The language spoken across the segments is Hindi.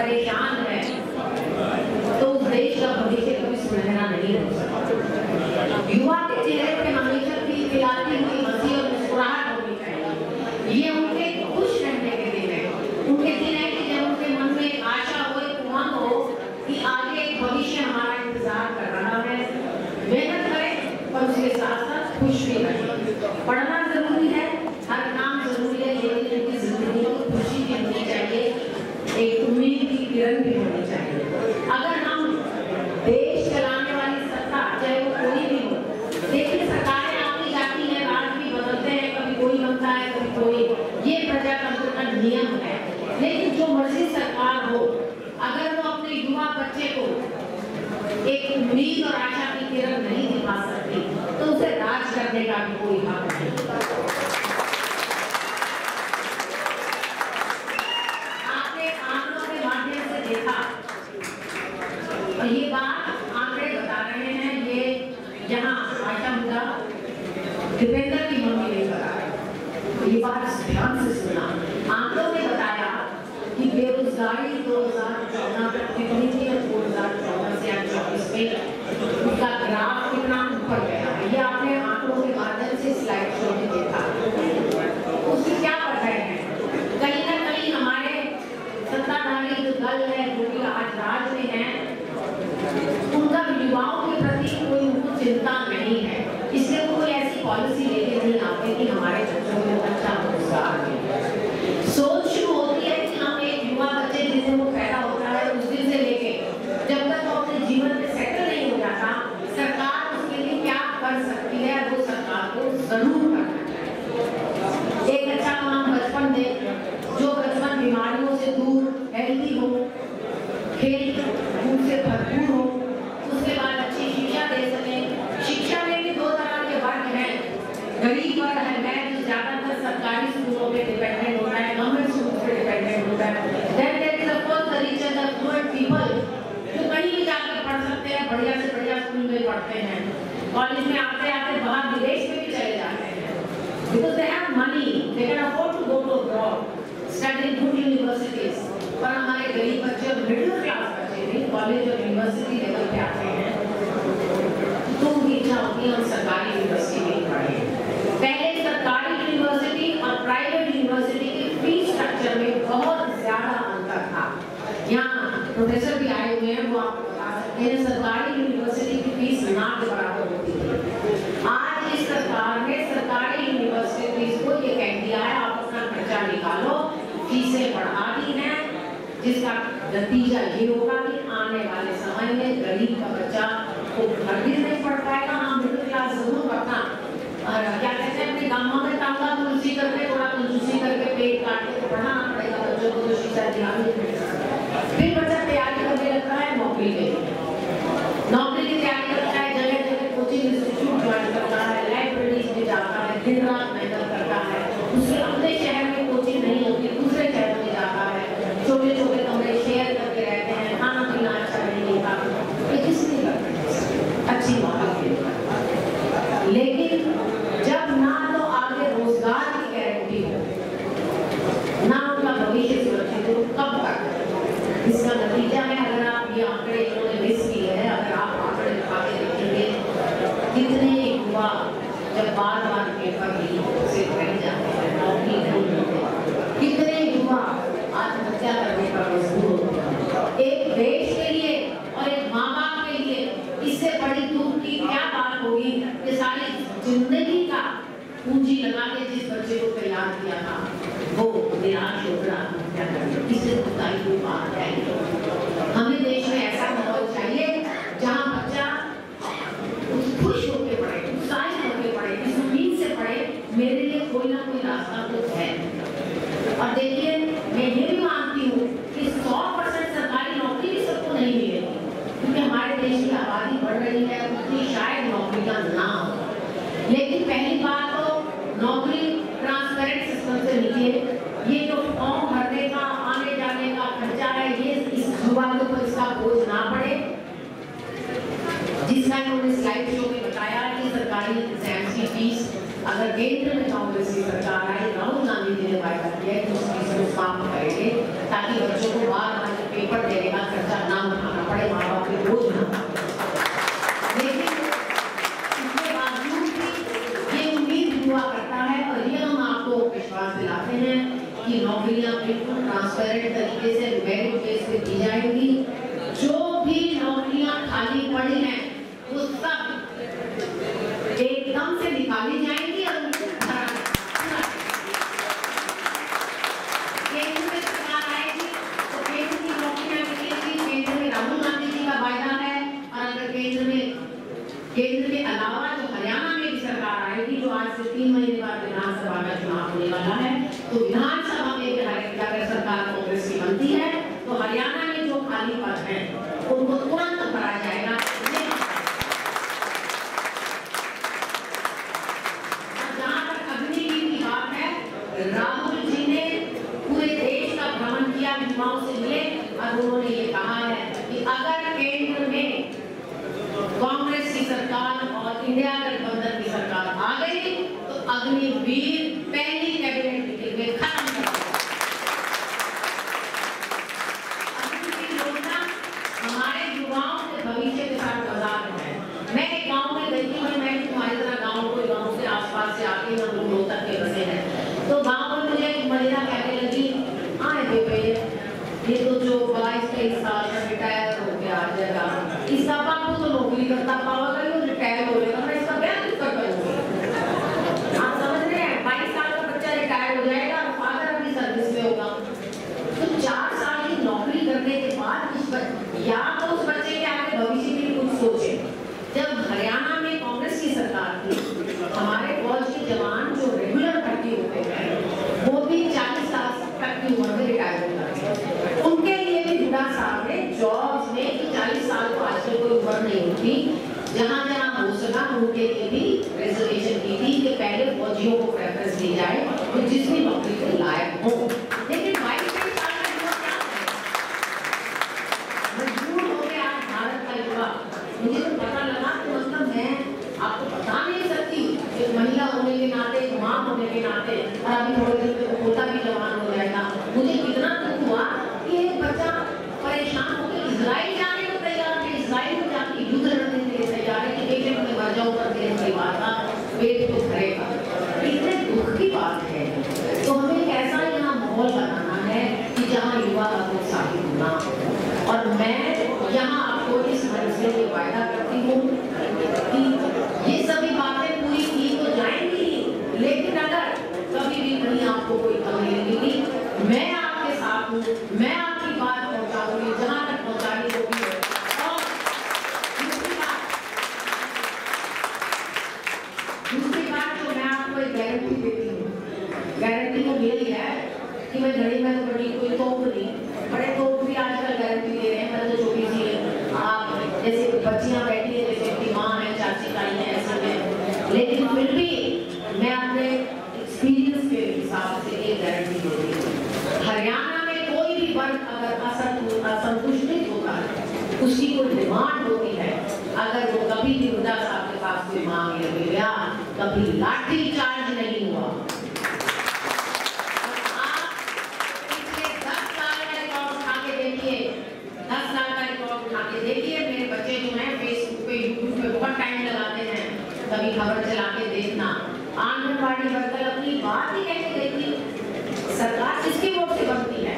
परेशान है तो उस देश का भविष्य कभी सुनहरा नहीं हो सकता। युवा के चेहरे पे हमेशा की खिलाती हुई हंसी और मुस्कुराहट होनी चाहिए। ये उनके खुश रहने के दिन है, उनके दिन है कि जब उनके मन में आशा हो, एक उमंग हो कि आगे एक भविष्य हमारा इंतजार कर रहा है। मेहनत करें और उसके साथ साथ खुश भी रहें। पढ़ना जरूरी है, हर काम जरूरी है, लेकिन उनकी जिंदगी में खुशी भी होनी चाहिए, एक उम्मीद की किरण भी होनी चाहिए। अगर हम देश चलाने वाली सत्ता चाहे वो कोई भी हो, देखिए सरकारें आती जाती है, राज भी बदलते हैं, कभी कोई बनता है कभी कोई, ये प्रजातंत्र का नियम है। लेकिन जो मर्जी सरकार हो, अगर वो अपने युवा बच्चे को एक उम्मीद और आशा की किरण नहीं दिखा सकती तो उसे राज करने का भी कोई हक नहीं। आपने आंकड़ों के माध्यम से देखा और ये बात आंकड़े बता रहे हैं, ये यहाँ आशा मुद्दा दीपेंद्र की मम्मी ने बताया, तो ये बात ध्यान से सुना। आंकड़ों ने बताया कि बेरोजगारी 2014 कितनी थी, 2014 से 2024 में उसका ग्राफ कितना ऊपर गया है। ये आपने आंकड़ों के माध्यम से स्लाइड शो में देखा। उसकी क्या वजह है? कहीं ना कहीं हमारे सत्ताधारी जो दल है, जो कि आज राज में है, उनका युवाओं के प्रति कोई उनको चिंता नहीं है, इसलिए वो कोई ऐसी पॉलिसी लेके नहीं आते कि हमारे बच्चों को अच्छा रोजगार मिले। सोच शुरू होती है कि हम एक युवा बच्चे जिस दिन वो पैदा होता है उस दिन से लेके जब तक वो अपने जीवन में सेटल नहीं हो जाता, सरकार उसके लिए क्या कर सकती है वो सरकार को जरूर करना चाहिए। एक अच्छा काम बचपन में, जो बचपन बीमारियों से दूर, हेल्दी हो, खेल कूद से भरपूर हो, उसके बाद अच्छी शिक्षा दे सके। शिक्षा में भी दो तरह के वर्ग हैं, गरीब वर्ग है जो ज्यादातर सरकारी स्कूलों पे डिपेंडेंट होता है, गवर्नमेंट स्कूल पे डिपेंडेंट होता है। Then there is of course the rich and the poor people जो कहीं भी जाकर पढ़ सकते हैं, बढ़िया से बढ़िया स्कूल में पढ़ते हैं, कॉलेज में आते आते बाहर विदेश में भी चले जाते हैं, because they have money, they can afford to go to abroad, study in good universities. पर हमारे गरीब बच्चे और मिडिल क्लास बच्चे भी कॉलेज और यूनिवर्सिटी लेवल पे आते हैं तो उनकी इच्छा होती है हम सरकारी यूनिवर्सिटी में पढ़ें। पहले सरकारी यूनिवर्सिटी और प्राइवेट यूनिवर्सिटी के फीस स्ट्रक्चर में बहुत ज्यादा अंतर था। यहाँ प्रोफेसर भी आए हुए हैं, वो आपको बता सकते हैं, सरकारी यूनिवर्सिटी की फीस ना के बराबर होती है। आज इस सरकार ने सरकारी यूनिवर्सिटीज को ये कह दिया है आप अपना खर्चा निकालो, फीसें बढ़ा दी हैं, जिसका नतीजा ये होगा कि आने वाले समय में गरीब का बच्चा को घर भी नहीं पढ़ पाएगा। हम मिडिल क्लास जरूर पढ़ना, और क्या कहते हैं अपने गाँव में टांगा तुलसी करके, थोड़ा कंजूसी करके पेट काट के पढ़ाना पड़ेगा बच्चों को, तो शिक्षा दिलानी पड़ेगी। फिर बच्चा तैयारी करने लगता है नौकरी के लिए, नौकरी की तैयारी करता है, जगह जगह कोचिंग इंस्टीट्यूट ज्वाइन करता है, लाइब्रेरीज में जाता है, दिन रात मेहनत करता है, उसके अपने शहर में कोचिंग नहीं होती, दूसरे शहर में जाता है, छोटे छोटे कमरे शेयर करके रहते हैं, खाना पीना अच्छा नहीं होता, ये किसने करता अच्छी बात है। लेकिन जब ना तो आगे रोजगार की गारंटी हो, ना उनका भविष्य सुरक्षित हो, कब तक? इसका नतीजा है, अगर आप ये आंकड़े इन्होंने मिस किए हैं, अगर आप आंकड़े उठा के देखेंगे, कितने युवा जब बार बार पेपर से रह जाते हैं, नौकरी नहीं मिलती, कितने युवा आत्महत्या करने पर मजबूर होते हैं। एक देश के लिए और एक माँ बाप के लिए इससे बड़ी दुख की क्या बात होगी कि सारी जिंदगी का पूंजी लगा के जिस बच्चे को तैयार किया था वो निराश होकर आत्महत्या कर, इससे दुखदाई कोई बात है। हमें देश में ऐसा माहौल चाहिए जहाँ बच्चा खुश होकर पढ़े, उत्साहित होकर पढ़े, इस उम्मीद से पढ़े मेरे लिए कोई ना कोई रास्ता तो है। और देखिए मैं ये भी मानती हूँ कि 100% सरकारी नौकरी भी सबको नहीं मिलेगी, क्योंकि हमारे देश की आबादी बढ़ रही है, उतनी शायद नौकरियां ना हो। लेकिन पहली बात तो नौकरी ट्रांसपेरेंट सिस्टम से मिले, ये जो फॉर्म भरने का आने जाने का खर्चा है ये इस युवा के ऊपर इसका बोझ ना पड़े। जिसका इन्होंने स्लाइड शो में बताया कि सरकारी एग्जाम्स की फीस अगर केंद्र में कांग्रेस की सरकार आए, राहुल गांधी जी ने वायदा किया कि उस फीस को समाप्त करेंगे ताकि बच्चों को बार बार पेपर देने का खर्चा ना उठाना पड़े, माँ बाप के बोझ ना। लेकिन इसके बावजूद भी ये उम्मीद हुआ करता है और ये हम आपको विश्वास दिलाते हैं कि नौकरियां बिल्कुल ट्रांसपेरेंट तरीके से मेरिट बेस पे दी जाएंगी। जो भी नौकरियां खाली पड़ी हैं वो सब एकदम से निकाली जाएंगी और केंद्र में सरकार आएगी तो केंद्र की नौकरियां मिलेंगी। केंद्र में राहुल गांधी जी का वायदा है और अगर केंद्र के अलावा जो हरियाणा में भी सरकार आएगी, जो आज से 3 महीने बाद विधानसभा का चुनाव होने वाला है, तो विधानसभा में अगर सरकार कांग्रेस की बनती है तो हरियाणा में जो खाली पद हैं उनको तुरंत भरा जाएगा। जहां तक अग्निवीर की बात है, राहुल जी ने पूरे देश का भ्रमण किया, युवाओं से मिले और उन्होंने ये कहा है कि अगर केंद्र में कांग्रेस की सरकार और इंडिया गठबंधन की सरकार आ गई तो अग्निवीर पहली कैबिनेट मीटिंग में खत्म कर देगा। अग्निवीर योजना हमारे युवाओं के भविष्य के साथ बाजार है। मैं एक गांव में गई थी, मैं तुम्हारी तरह गांव से आसपास से आके हम लोग रोहतक के बसे हैं, तो गांव में मुझे महिला कहने लगी, ये तो जो 22-23 साल का रिटायर हो गया आ जाएगा, इसका बाप तो नौकरी करता पाएगा, ये रिटायर हो जाएगा, मैं इसका ब्याह किस कर करूंगी। आप समझ रहे हैं, 22 साल का बच्चा रिटायर हो जाएगा और फादर अपनी सर्विस में होगा, तो 4 साल की नौकरी करने के बाद या तो उस बच्चे के आगे भविष्य के लिए कुछ सोचे। जब हरियाणा में कांग्रेस की सरकार थी, हमारे फौज के जवान जो रेगुलर भर्ती होते हैं वो भी 40 साल तक की उम्र में रिटायर हो जाते हैं। उनके लिए भी हुड्डा साहब ने जॉब्स में 40 साल को आजकल कोई उम्र नहीं होती, जहां जहां हो सका उनके लिए भी रिजर्वेशन की थी कि पहले फौजियों को प्रेफरेंस दी जाए तो जिस भी नौकरी के लायक हो। लेकिन 22-23 साल का युवा क्या है, मजबूर हो गया आज भारत का युवा। मुझे तो पता लगा कि मतलब मैं आपको बता नहीं सकती, एक महिला होने के नाते, एक माँ होने के नाते, और अभी थोड़े दिन में पोता भी जवान हो जाएगा, मुझे कितना दुख हुआ कि एक बच्चा परेशान होकर इजराइल जाने को तैयार है, इजराइल में जाके युद्ध लड़ने के लिए तैयार है कि एक मैं मर जाऊं पर देश परिवार का पेट तो भरेगा। इतने दुख की बात है। तो हमें एक ऐसा यहाँ माहौल बनाना है कि जहाँ युवा प्रोत्साहित होना, और मैं यहाँ आपको इस मंच से ये वायदा करती हूँ कि ये सभी बातें पूरी की तो जाएंगी, लेकिन अगर कभी भी कहीं आपको कोई कमी मिलेगी, मैं आपके साथ हूँ, मैं आपकी बात पहुँचाऊंगी जहाँ तक पहुँचानी होगी। और दूसरी बात जो मैं आपको एक गारंटी देती हूँ, गारंटी तो यही है कि मैं घड़ी में तो बड़ी कोई तोप नहीं, बड़े तोप भी आजकल गारंटी दे रहे हैं। मैंने तो छोटी सी आप जैसे बच्चियां बैठी है, जैसे कि माँ है, चाची ताई है, ऐसे में, लेकिन फिर भी मैं अपने एक्सपीरियंस के हिसाब से ये गारंटी देती हूँ, हरियाणा में कोई भी वर्ग अगर असंतुष्ट होता है, उसकी कोई डिमांड होती है, अगर वो कभी भी हुड्डा साहब के पास कोई मांग ले गया, कभी लाठी चार्ज नहीं हुआ। आप पिछले 10 साल का रिकॉर्ड उठा के देखिए, 10 साल का रिकॉर्ड उठा के देखिए। मेरे बच्चे जो हैं फेसबुक पे, यूट्यूब पे बहुत टाइम लगाते हैं, कभी खबर चला के देखना। आंगनबाड़ी वर्कर अपनी बात ही कैसे देखती, सरकार किसके वोट से बनती है,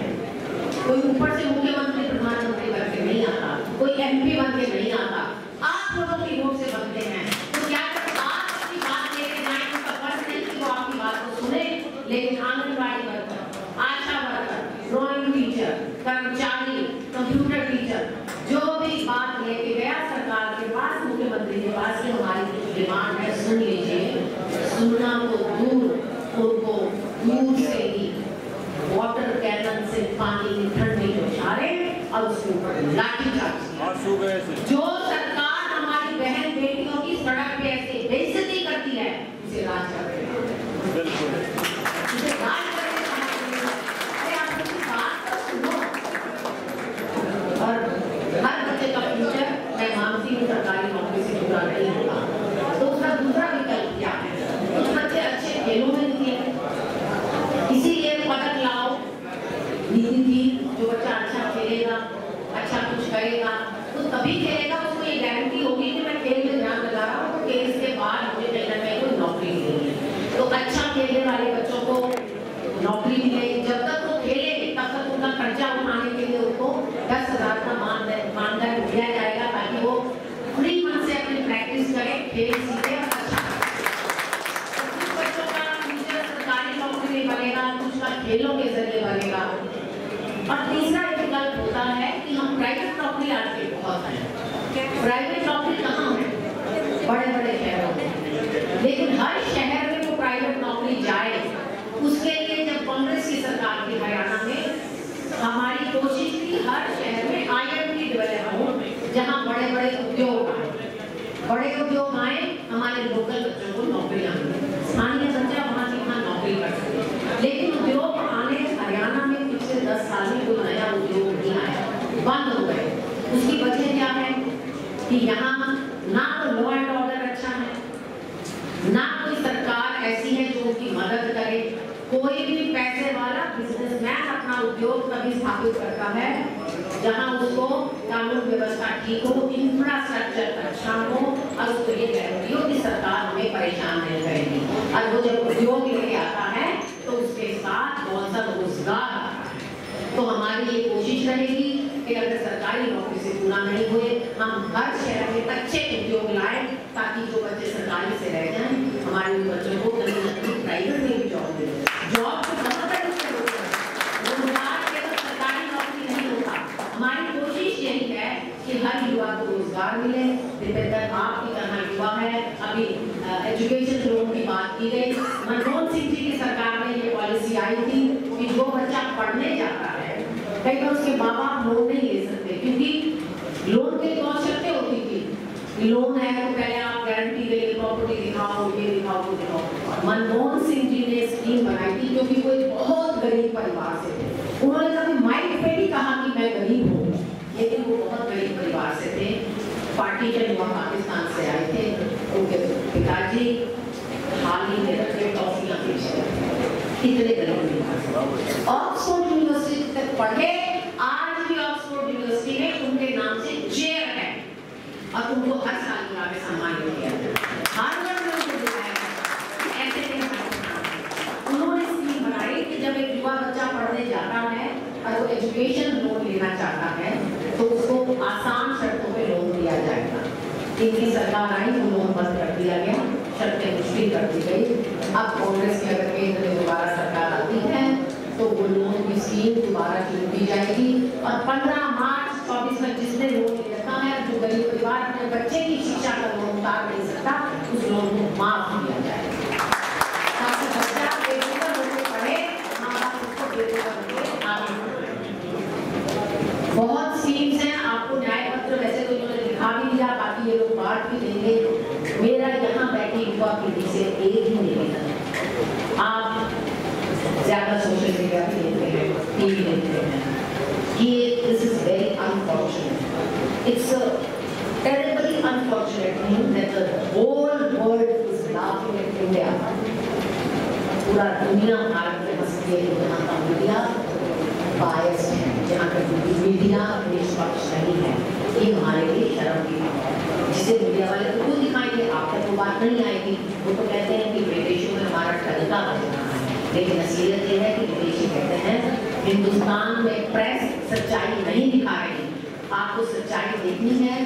कोई ऊपर से मुख्यमंत्री प्रधानमंत्री बन के नहीं आता, कोई MP बन के नहीं आता, आप लोगों की वोट से बनते हैं। तो क्या आप अपनी बात लेके जाएं, उसका फर्ज नहीं कि वो आपकी बात को सुने, लेकिन आंगनबाड़ी वर्कर, आशा वर्कर, ड्राइंग टीचर, कर्मचारी, कंप्यूटर टीचर, जो भी बात लेके गया सरकार के पास, मुख्यमंत्री के पास कि हमारी डिमांड है, सुन लीजिए, सुनना तो दूर, उनको दूर से ही वाटर कैनन से पानी ठंडे उछाले और उसके ऊपर लाठी चार्ज। जो सरकार हमारी बहन बेटियों की सड़क पे ऐसे बेइज्जती करती है, उसे राज कर रहे हैं, बिल्कुल उसे राज कर रहे हैं। अरे आप लोग बात तो सुनो। और हर बच्चे का फ्यूचर, मैं मानती हूँ, सरकारी नौकरी से जुड़ा नहीं होगा, तो उसका दूसरा विकल्प क्या है, कुछ बच्चे अच्छे खेलों में निकले, इसीलिए पदक लाओ नीति थी, जो बच्चा अच्छा खेलेगा तभी खेलेगा उसको ये गारंटी होगी कि मैं खेल में ध्यान लगा रहा हूँ, तो खेल के बाद मुझे कहीं ना कहीं कोई नौकरी मिलेगी। तो अच्छा खेलने वाले बच्चों को नौकरी मिलेगी। जब तक वो खेलेंगे तब तक उनका खर्चा उठाने के लिए उनको 10,000 का मानधन दिया जाएगा, ताकि वो फ्री मन से अपनी प्रैक्टिस करें, खेल सीखे और अच्छा। कुछ बच्चों का फ्यूचर सरकारी नौकरी में बनेगा, कुछ का खेलों के जरिए बनेगा। और तीसरा विकल्प होता है कि हम प्राइवेट नौकरी आजकल बहुत है। प्राइवेट नौकरी कहाँ है? बड़े बड़े शहरों में। लेकिन हर शहर में वो प्राइवेट नौकरी जाए, उसके लिए जब कांग्रेस की सरकार थी हरियाणा में, हमारी कोशिश थी हर शहर में IIT डेवलप हो, जहाँ बड़े बड़े उद्योग आए। बड़े उद्योग आए, हमारे लोकल बच्चों को नौकरियाँ मिली, स्थानीय बच्चा वहाँ की वहाँ नौकरी कर सके। लेकिन उद्योग आने हरियाणा में पिछले 10 साल में कोई नया उद्योग नहीं आया, बंद हो गए। उसकी वजह क्या है कि यहाँ ना तो लॉ एंड ऑर्डर अच्छा है, ना कोई सरकार ऐसी है जो उनकी मदद करे। कोई भी पैसे वाला बिजनेसमैन अपना उद्योग तभी स्थापित करता है जहाँ उसको कानून व्यवस्था ठीक हो, इंफ्रास्ट्रक्चर अच्छा हो और उसको ये गारंटी हो कि सरकार हमें परेशान नहीं करेगी। और वो जब उद्योग लेके आता है तो उसके साथ बहुत सा रोजगार आता है। तो हमारी ये कोशिश रहेगी कि अगर सरकारी नौकरी से पूरा नहीं हुए, हम हर शहर में अच्छे उद्योग लाएं, ताकि जो बच्चे सरकारी से रह जाएं, हमारे बच्चों को कहीं ना कहीं प्राइवेट में भी जॉब मिले। जॉब तो बहुत है, रोजगार केवल सरकारी नौकरी नहीं होता। हमारी कोशिश यही है कि हर युवा को रोजगार मिले। दीपेंद्र आपकी तरह युवा है, अभी एजुकेशन लोन की बात की गई। मनमोहन सिंह जी की सरकार में ये पॉलिसी आई थी कि जो बच्चा पढ़ने जाता है, कई बार उसके माँ बाप लोन नहीं ले सकते, क्योंकि लोन की आवश्यकता होती थी। लोन है तो पहले आप गारंटी दे, प्रॉपर्टी दिखाओ, ये दिखाओ, वो दिखाओ। मनमोहन सिंह जी ने स्कीम बनाई थी, क्योंकि वो एक बहुत गरीब परिवार से थे। उन्होंने कभी माइक पे भी कहा कि मैं गरीब हूँ, लेकिन वो बहुत गरीब परिवार से थे। पार्टीशन हुआ, पाकिस्तान से आए थे। उनके पिताजी हाल ही में रखे टॉफियाँ बेच रहे, कितने गरीब परिवार से। ऑक्सफोर्ड यूनिवर्सिटी तक पढ़े, आज भी ऑक्सफोर्ड यूनिवर्सिटी में उनके नाम से चेयर है और उनको हर साल में सम्मान किया जाता है। ऐसे उन्होंने स्कीम बनाई कि जब एक युवा बच्चा पढ़ने जाता है और वो एजुकेशन लोन लेना चाहता है तो उसको आसान शर्तों पे लोन दिया जाएगा। इनकी सरकार आई तो लोन बंद कर दिया गया, शर्तें मुश्किल कर दी गई। अब कांग्रेस की अगर केंद्र में दोबारा सरकार आती है तो वो लोन की स्कीम दोबारा शुरू की जाएगी और 15 मार्च 24 में जिसने लोन ले रखा है, जो गरीब परिवार अपने बच्चे की शिक्षा का लोन उतार नहीं सकता, उस लोन को माफ किया जाएगा, ताकि बच्चा बेफिक्र होकर पढ़े, माँ बाप उसको बेफिक्र होकर आगे बढ़े। बहुत स्कीम्स हैं, आपको न्याय पत्र वैसे तो इन्होंने दिखा भी दिया, बाकी ये लोग बांट भी देंगे। मेरा यहाँ बैठी युवा पीढ़ी से एक ही निवेदन है, आप ज्यादा सोशल मीडिया पे देखते हैं, टीवी देखते हैं, कि this is very unfortunate, it's a terribly unfortunate thing that the whole world is laughing at India. पूरा दुनिया भारत में हंसती है कि यहाँ का मीडिया बायस्ड है, जहाँ का मीडिया निष्पक्ष नहीं है। ये हमारे लिए शर्म की बात है, जिसे मीडिया वाले तो खुद दिखाएंगे, आप तक वो बात नहीं आएगी। वो तो कहते हैं कि विदेशों में हमारा तरीका बदलना है, लेकिन असलियत ये है कि विदेशी कहते हैं हिंदुस्तान में प्रेस सच्चाई नहीं दिखा रही। आपको सच्चाई देखनी है,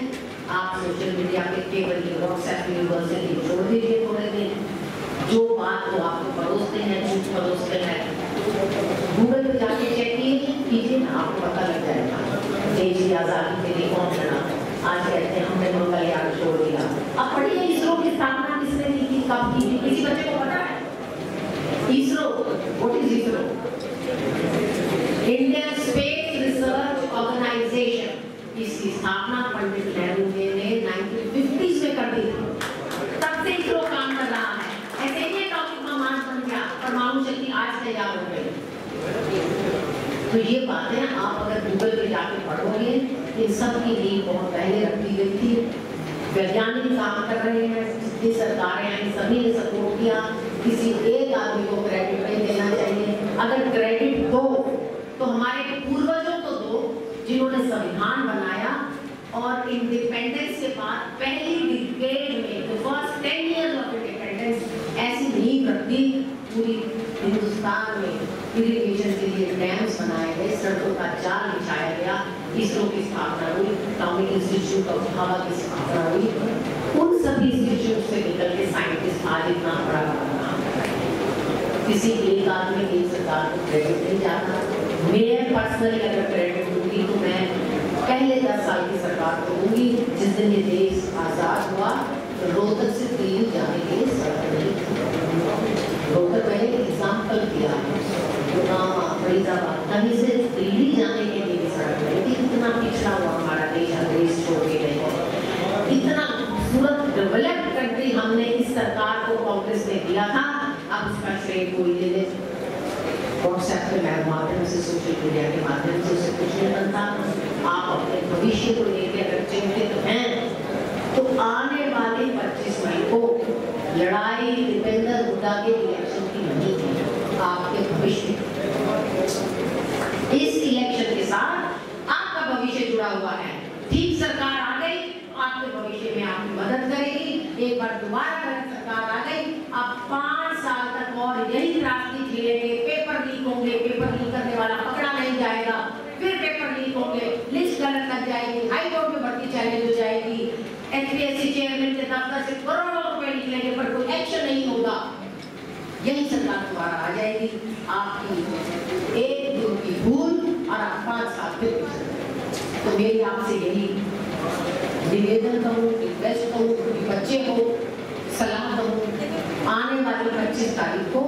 आप सोशल मीडिया पे केवल व्हाट्सएप यूनिवर्सिटी छोड़ दीजिए थोड़े दिन, जो बात वो आपको परोसते हैं, झूठ परोसते हैं, गूगल पे जाके चेक कीजिए ना, आपको पता लग जाएगा देश की आज़ादी के लिए कौन लड़ा। आज कहते हैं हमने मंगलयान छोड़ दिया। अब पढ़िए इसरो की स्थापना किसने की थी, कब की थी, किसी बच्चे को पता है? ISRO, what is ISRO? Indian Space Research Organisation. इसकी स्थापना पंडित नेहरू ने 1950s में कर दी थी, तब से इसरो काम कर रहा है। ऐसे ही टॉपिक में मार्च बन गया, परमाणु शक्ति आज तैयार हो गई। तो ये बातें आप अगर गूगल पे जाके पढ़ोगे, इन सब की नींव बहुत पहले रखी गई थी। वैज्ञानिक काम कर रहे हैं, जितनी सरकारें आई सभी ने सपोर्ट किया। किसी एक आदमी को क्रेडिट नहीं देना चाहिए। अगर क्रेडिट दो तो हमारे पूर्वजों को दो, जिन्होंने संविधान बनाया, और इंडिपेंडेंस के बाद पहली डिकेड में फर्स्ट 10 years ऑफ इंडिपेंडेंस ऐसी नींव रखी पूरी हिंदुस्तान में। इरिगेशन के लिए डैम्स बनाए गए, सड़कों का जाल बिछाया गया, इसरो की स्थापना हुई, एटॉमिक इंस्टीट्यूट ऑफ हवा की स्थापना हुई। उन सभी इंस्टीट्यूट से निकल के साइंटिस्ट आज इतना बड़ा काम कर रहे हैं। किसी एक आदमी की सरकार को क्रेडिट नहीं जाता। मैं पर्सनली अगर क्रेडिट दूंगी तो मैं पहले 10 साल की सरकार को दूंगी जिस दिन ये देश आजाद हुआ। रोहतक से दिल्ली जाने के लिए सड़क नहीं थी। रोहतक मैंने एग्जाम्पल दिया, फरीदाबाद कहीं से दिल्ली जाने के लिए सड़क नहीं थी। इतना पिछड़ा हुआ हमारा देश अंग्रेज छोड़ के गए। इतना खूबसूरत डेवलप्ड कंट्री हमने इस सरकार को कांग्रेस ने दिया था। अब उसका श्रेय कोई ले ले, व्हाट्सएप के माध्यम से, सोशल मीडिया के माध्यम से उसे कुछ नहीं बनता। आप अपने भविष्य को लेकर अगर चिंतित हैं तो आने वाले 25 मई को लड़ाई दीपेंद्र हुड्डा के इलेक्शन की नहीं है, आपके भविष्य। इस इलेक्शन के साथ आपका भविष्य जुड़ा हुआ है। ठीक सरकार आ गई, आपके भविष्य में आपकी मदद करेगी। एक बार दोबारा गलत सरकार आ गई, अब 5 साल तक और यही रास्ते झेलेंगे। पेपर लीक होंगे, पेपर लीक करने वाला पकड़ा नहीं जाएगा, फिर पेपर लीक होंगे, लिस्ट गलत लग जाएगी, हाई कोर्ट में भर्ती चैलेंज हो जाएगी, एचपीएससी चेयरमैन के दफ्तर से करोड़ों रुपए निकलेंगे पर कोई एक्शन नहीं होगा। यही सरकार दोबारा आ जाएगी। आपकी एक दिन की भूल और आप 5 साल फिर। तो मेरी आपसे यही निवेदन करूँ, रिक्वेस्ट करूँ, बच्चे को सलाह दूँ, आने वाली 25 तारीख को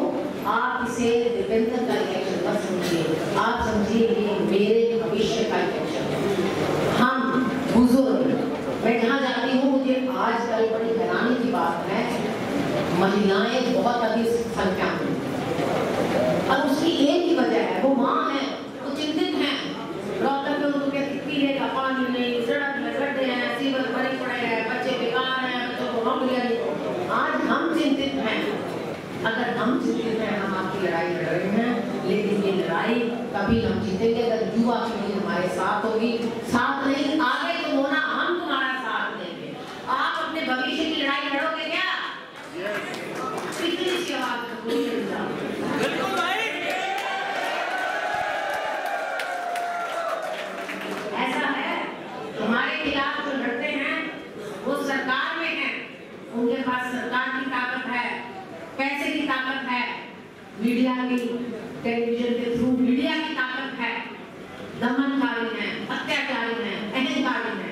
आप इसे दीपेंद्र का इलेक्शन मत समझिए, आप समझिए ये मेरे भविष्य का इलेक्शन है। हम बुजुर्ग, मैं जहाँ जाती हूँ मुझे आजकल बड़ी हैरानी की बात है, महिलाएं बहुत अधिक संख्या में, और उसकी एक ही वजह है, वो माँ है, वो चिंतित हैं। रोहतक में उनके पीने का पानी नहीं, सड़क में गड्ढे हैं, सीवर भरे पड़े हैं, बच्चे बेकार हैं, बच्चों को नौकरियां नहीं। आज हम चिंतित हैं। अगर हम चिंतित हैं, हम आपकी लड़ाई लड़ रहे हैं, लेकिन ये लड़ाई कभी हम जीतेंगे अगर युवा पीढ़ी हमारे साथ होगी। साथ नहीं आगे तो होना, हम तुम्हारा साथ देंगे। आप अपने भविष्य की लड़ाई लड़ोगे क्या? कितनी सी आवाज बिल्कुल भाई। ऐसा है, हमारे खिलाफ जो लड़ते हैं वो सरकार में हैं, उनके पास सरकार की ताकत है, पैसे की ताकत है, मीडिया की, टेलीविजन के थ्रू मीडिया की ताकत है, दमनकारी है, अत्याचारी है, अहंकारी है।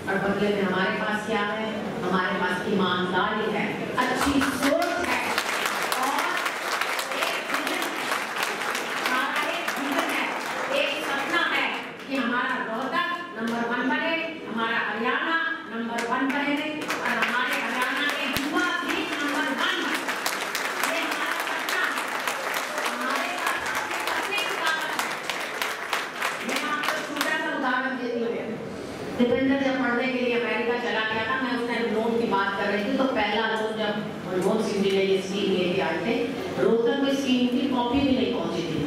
और बदले में हमारे पास क्या है? हमारे पास ईमानदारी है, अच्छी सोच है, और एक विजन है, एक सपना है कि हमारा रोहतक नंबर 1 बने, हमारा हरियाणा नंबर 1 बने, और हमारे हरियाणा के युवा भी नंबर 1। ये हमारा सपना है, हमारे पास अपने सपने की ताकत है। मैं आपको छोटा सा उदाहरण देती हूँ। दीपेंद्र जब पढ़ने के लिए अमेरिका चला गया था, मैं उस टाइम लोन की बात कर रही थी, तो पहला लोन जब मनमोहन सिंह जी ने ये स्कीम लेके आए थे, रोहतक में स्कीम की कॉपी भी नहीं पहुंची थी।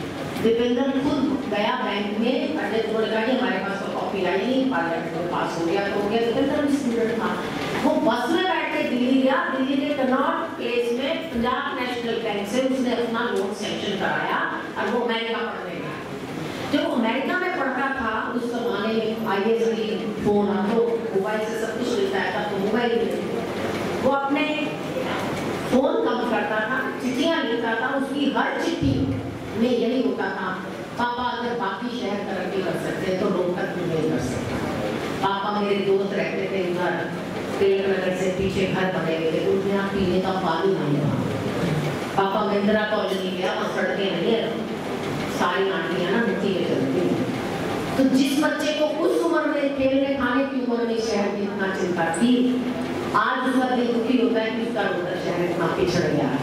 दीपेंद्र खुद गया बैंक में, उन्होंने कहा कि हमारे पास तो कॉपी आई नहीं, पार्लियामेंट में पास हो गया तो हो गया। दीपेंद्र भी स्टूडेंट था, वो बस में बैठ के दिल्ली गया, दिल्ली के कनॉट प्लेस में पंजाब नेशनल बैंक से उसने अपना लोन सेंक्शन कराया और वो अमेरिका पढ़ने गया। जब अमेरिका में पढ़ता था उस जमाने में आईएसडी फोन, तो मोबाइल से सब कुछ मिलता था, तो मोबाइल वो अपने फोन कम करता था, चिट्ठियां लिखता था, उसकी हर चिट्ठी में यही होता था, पापा अगर बाकी शहर तरक्की कर सकते हैं तो रोहतक क्यों नहीं कर सकता? पापा मेरे दोस्त रहते थे उधर तेल नगर से पीछे घर बने हुए थे, उनके यहाँ पीने का पानी नहीं था। पापा महिंद्रा कॉलोनी गया, वहाँ सड़कें नहीं है, सारी आंटियां ना मिट्टी में चलती हैं। तो जिस बच्चे को उस उम्र में खेलने खाने की उम्र में शहर की इतना चिंता थी, आज उसका दिल दुखी होता है कि उसका रोहतक शहर इतना पिछड़ गया है।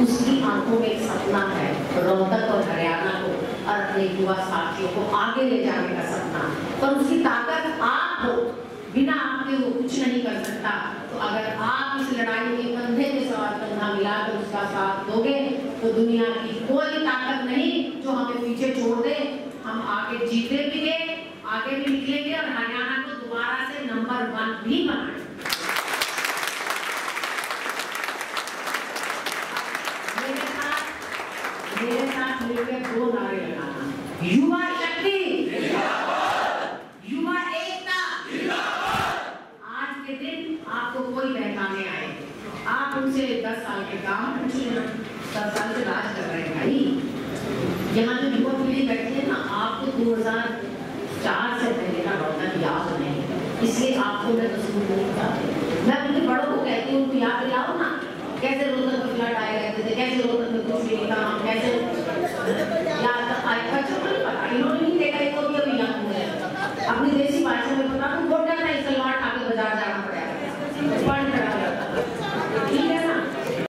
उसकी आंखों में एक सपना है रोहतक और हरियाणा को और अपने युवा साथियों को आगे ले जाने का सपना, पर उसकी ताकत आप हो, बिना आपके वो कुछ नहीं कर सकता। तो अगर आप इस लड़ाई में कंधे में सवार कंधा मिलाकर उसका साथ दोगे तो दुनिया की कोई ताकत नहीं जो हमें पीछे छोड़ दे। हम आगे जीते भी आगे भी निकलेंगे और हरियाणा को दोबारा से नंबर 1 भी बनाए। मेरे साथ मिलकर 2 नारे लगाना। युवा शक्ति, युवा एकता। आज के दिन आपको कोई बहकाने आए, आप उनसे 10 साल के काम पूछ लेना। 10 साल से राज कर रहे हैं भाई। यहाँ जो युवा पीढ़ी बैठी है ना, आपको 2004 से पहले का लौटना याद नहीं, इसलिए आपको मैं तो नहीं चाहती। मैं अपने बड़ों को कहती हूँ, याद दिलाओ ना कैसे